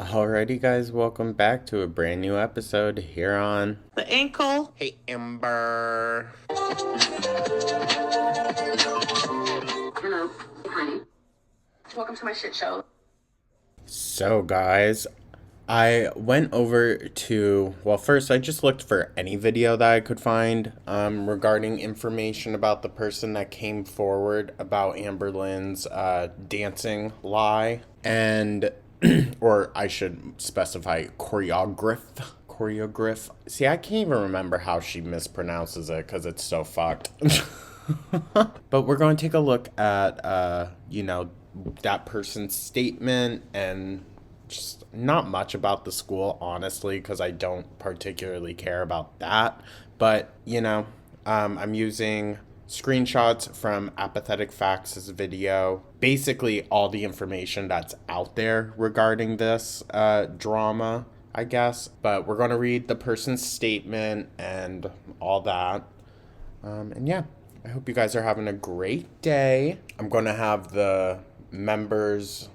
Alrighty, guys, welcome back to a brand new episode here on The ankle. Hey Amber. Hello. Hi. Welcome to my shit show. So, guys, I went over to, well, first I just looked for any video that I could find regarding information about the person that came forward about Amberlynn's dancing lie, or I should specify choreograph. See, I can't even remember how she mispronounces it because it's so fucked. But we're going to take a look at, that person's statement and just not much about the school, honestly, because I don't particularly care about that. But, I'm using screenshots from Apathetic Facts' video. Basically, all the information that's out there regarding this drama, I guess. But we're going to read the person's statement and all that. And yeah, I hope you guys are having a great day. I'm going to have the members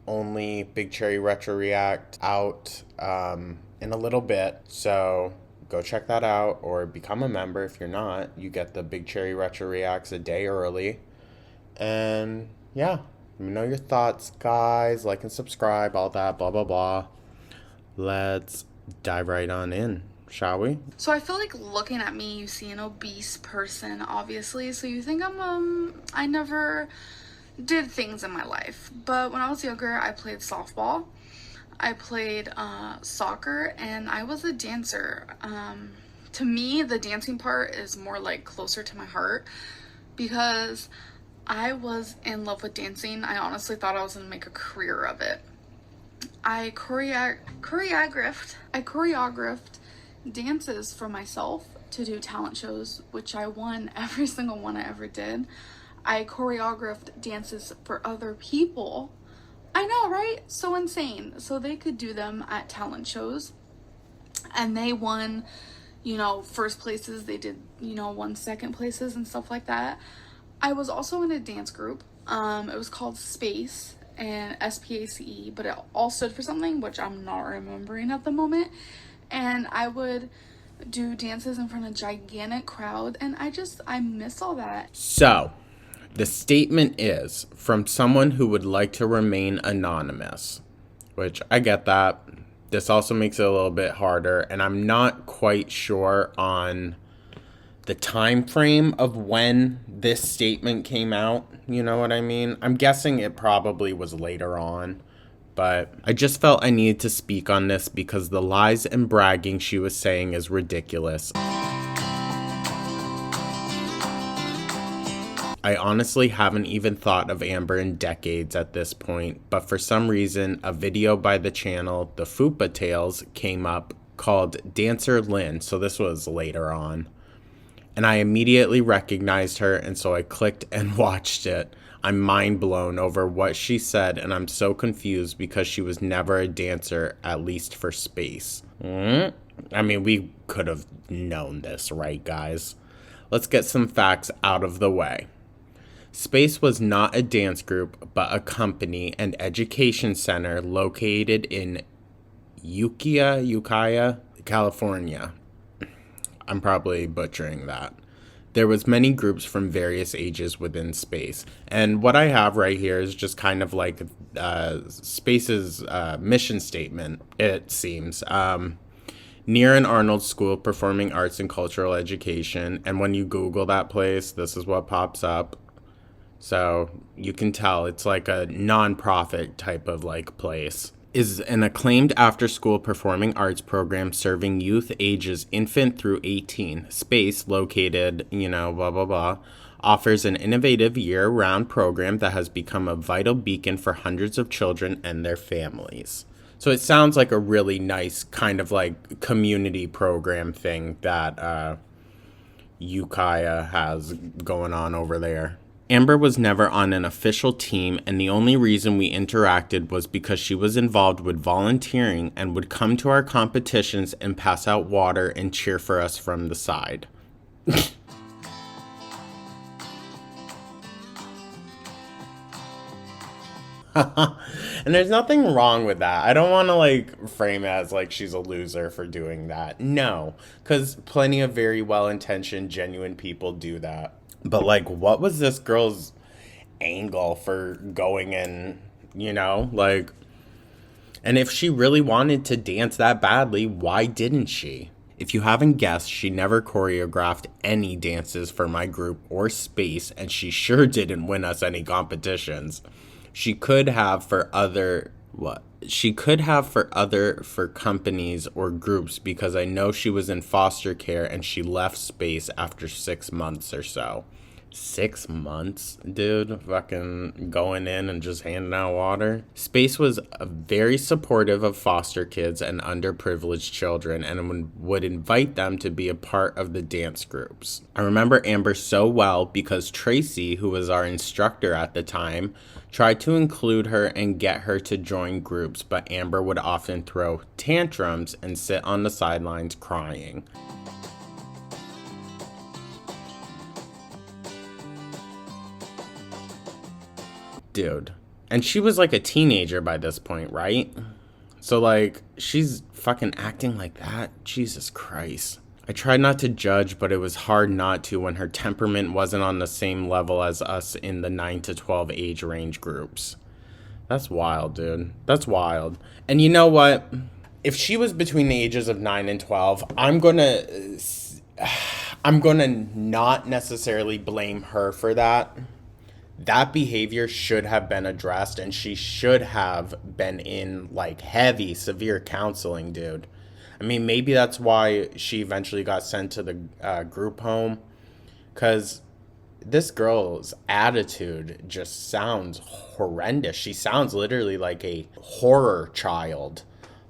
only Big Cherry Retro React out in a little bit. So go check that out or become a member. If you're not, you get the Big Cherry Retro Reacts a day early. And yeah, let me know your thoughts, guys. Like and subscribe, all that, blah, blah, blah. Let's dive right on in, shall we? So I feel like looking at me, you see an obese person, obviously. So you think I never did things in my life. But when I was younger, I played softball. I played soccer, and I was a dancer. To me, the dancing part is more like closer to my heart because I was in love with dancing. I honestly thought I was going to make a career of it. I choreographed dances for myself to do talent shows, which I won every single one I ever did. I choreographed dances for other people. I know, right? So insane. So they could do them at talent shows. And they won, first places. They did, won second places and stuff like that. I was also in a dance group. It was called Space and SPACE, but it all stood for something, which I'm not remembering at the moment. And I would do dances in front of a gigantic crowd. And I miss all that. So, the statement is from someone who would like to remain anonymous, which I get that. This also makes it a little bit harder, and I'm not quite sure on the time frame of when this statement came out. You know what I mean? I'm guessing it probably was later on, but I just felt I needed to speak on this because the lies and bragging she was saying is ridiculous. I honestly haven't even thought of Amber in decades at this point, but for some reason, a video by the channel The Fupa Tales came up called Dancer Lynn, so this was later on. And I immediately recognized her, and so I clicked and watched it. I'm mind blown over what she said, and I'm so confused because she was never a dancer, at least for Space. I mean, we could have known this, right, guys? Let's get some facts out of the way. Space was not a dance group, but a company and education center located in Ukiah, California. I'm probably butchering that. There was many groups from various ages within Space. And what I have right here is just kind of like Space's mission statement, it seems. Near an Arnold School, Performing Arts and Cultural Education. And when you Google that place, this is what pops up. So you can tell it's like a non-profit type of place. Is an acclaimed after-school performing arts program serving youth ages infant through 18. Space, located, blah, blah, blah, offers an innovative year-round program that has become a vital beacon for hundreds of children and their families. So it sounds like a really nice kind of community program thing that Ukiah has going on over there. Amber was never on an official team, and the only reason we interacted was because she was involved with volunteering and would come to our competitions and pass out water and cheer for us from the side. And there's nothing wrong with that. I don't want to like frame it as like she's a loser for doing that. No, because plenty of very well intentioned, genuine people do that. But like, what was this girl's angle for going in, Like, and if she really wanted to dance that badly, why didn't she? If you haven't guessed, she never choreographed any dances for my group or space, and she sure didn't win us any competitions. She could have for other what? She could have for companies or groups because I know she was in foster care and she left space after 6 months or so. 6 months, dude, fucking going in and just handing out water. Space was very supportive of foster kids and underprivileged children and would invite them to be a part of the dance groups. I remember Amber so well because Tracy, who was our instructor at the time, tried to include her and get her to join groups, but Amber would often throw tantrums and sit on the sidelines crying. Dude. And she was like a teenager by this point, right? So like, she's fucking acting like that? Jesus Christ. I tried not to judge, but it was hard not to when her temperament wasn't on the same level as us in the 9 to 12 age range groups. That's wild, dude. That's wild. And you know what? If she was between the ages of 9 and 12, I'm gonna not necessarily blame her for that. That behavior should have been addressed and she should have been in like heavy, severe counseling, dude. I mean, maybe that's why she eventually got sent to the group home. Because this girl's attitude just sounds horrendous. She sounds literally like a horror child.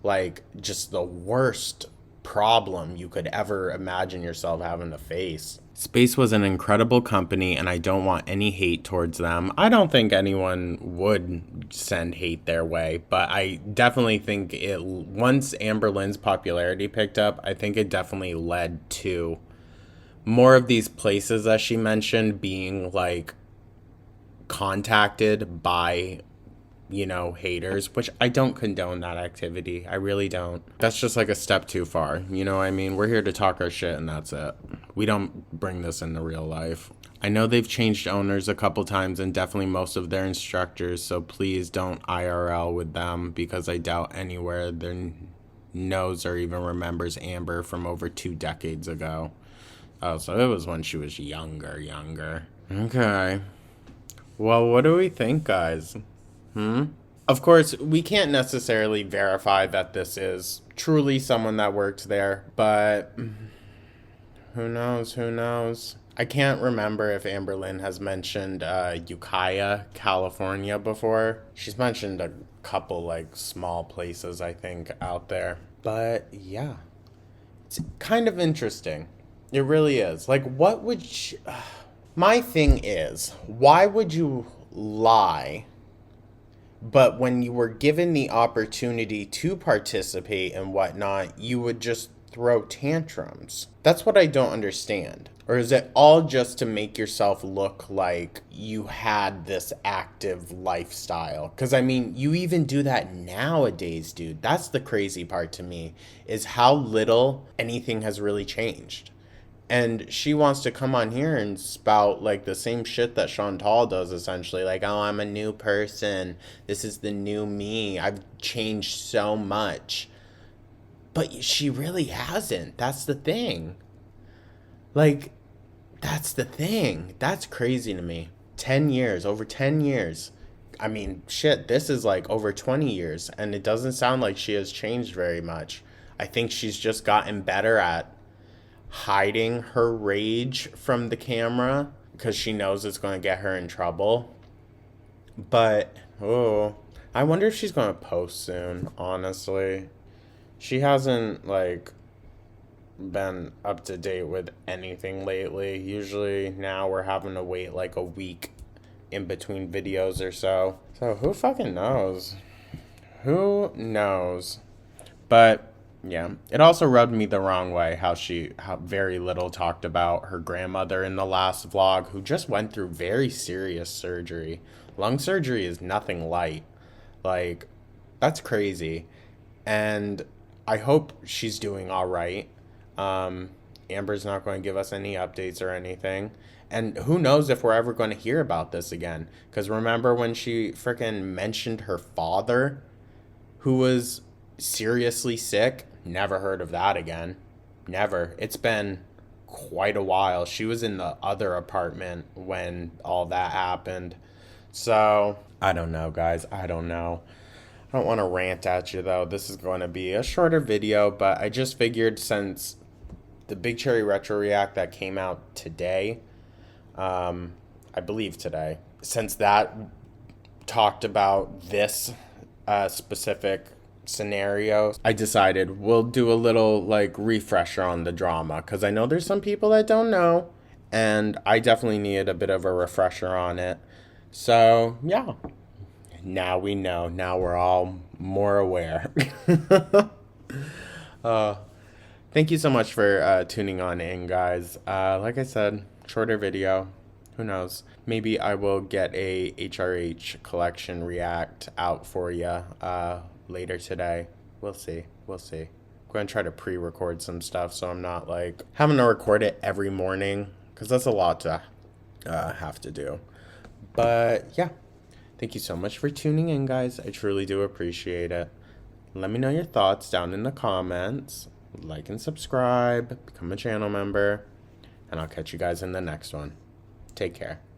Like, just the worst problem you could ever imagine yourself having to face. Space was an incredible company, and I don't want any hate towards them. I don't think anyone would send hate their way, but I definitely think once Amberlynn's popularity picked up, I think it definitely led to more of these places that she mentioned being like contacted by haters, which I don't condone that activity. I really don't. That's just like a step too far. You know what I mean? We're here to talk our shit and that's it. We don't bring this into real life. I know they've changed owners a couple times and definitely most of their instructors, so please don't IRL with them because I doubt anywhere there knows or even remembers Amber from over 2 decades ago. Oh, so it was when she was younger. Okay. Well, what do we think, guys? Of course, we can't necessarily verify that this is truly someone that worked there, but who knows? I can't remember if Amberlynn has mentioned Ukiah, California before. She's mentioned a couple like small places, I think, out there. But yeah, it's kind of interesting. It really is. Like, what would my thing is, why would you lie? But when you were given the opportunity to participate and whatnot, you would just throw tantrums. That's what I don't understand. Or is it all just to make yourself look like you had this active lifestyle? Because, I mean, you even do that nowadays, dude. That's the crazy part to me, is how little anything has really changed. And she wants to come on here and spout like the same shit that Chantal does, essentially. Like, oh, I'm a new person. This is the new me. I've changed so much. But she really hasn't. That's the thing. Like, that's the thing. That's crazy to me. 10 years, over 10 years. I mean, shit, this is like over 20 years. And it doesn't sound like she has changed very much. I think she's just gotten better at hiding her rage from the camera because she knows it's going to get her in trouble. But, I wonder if she's going to post soon, honestly. She hasn't, like, been up to date with anything lately. Usually now we're having to wait, like, a week in between videos or so. So, who fucking knows? Who knows? But yeah, it also rubbed me the wrong way how very little talked about her grandmother in the last vlog, who just went through very serious surgery. Lung surgery is nothing light. Like, that's crazy. And I hope she's doing all right. Amber's not going to give us any updates or anything. And who knows if we're ever going to hear about this again. Because remember when she freaking mentioned her father, who was seriously sick? Never heard of that again. Never. It's been quite a while. She was in the other apartment when all that happened. So, I don't know, guys. I don't know. I don't want to rant at you, though. This is going to be a shorter video, but I just figured since the Big Cherry Retro React that came out today, I believe today, since that talked about this specific scenario, I decided we'll do a little like refresher on the drama because I know there's some people that don't know, and I definitely needed a bit of a refresher on it. So, yeah. Now we know. Now we're all more aware. uh, Thank you so much for tuning on in, guys. Like I said, shorter video. Who knows? Maybe I will get a HRH collection react out for you later today. We'll see. We'll see. I'm going to try to pre-record some stuff so I'm not like having to record it every morning because that's a lot to have to do. But yeah. Thank you so much for tuning in, guys. I truly do appreciate it. Let me know your thoughts down in the comments. Like and subscribe. Become a channel member. And I'll catch you guys in the next one. Take care.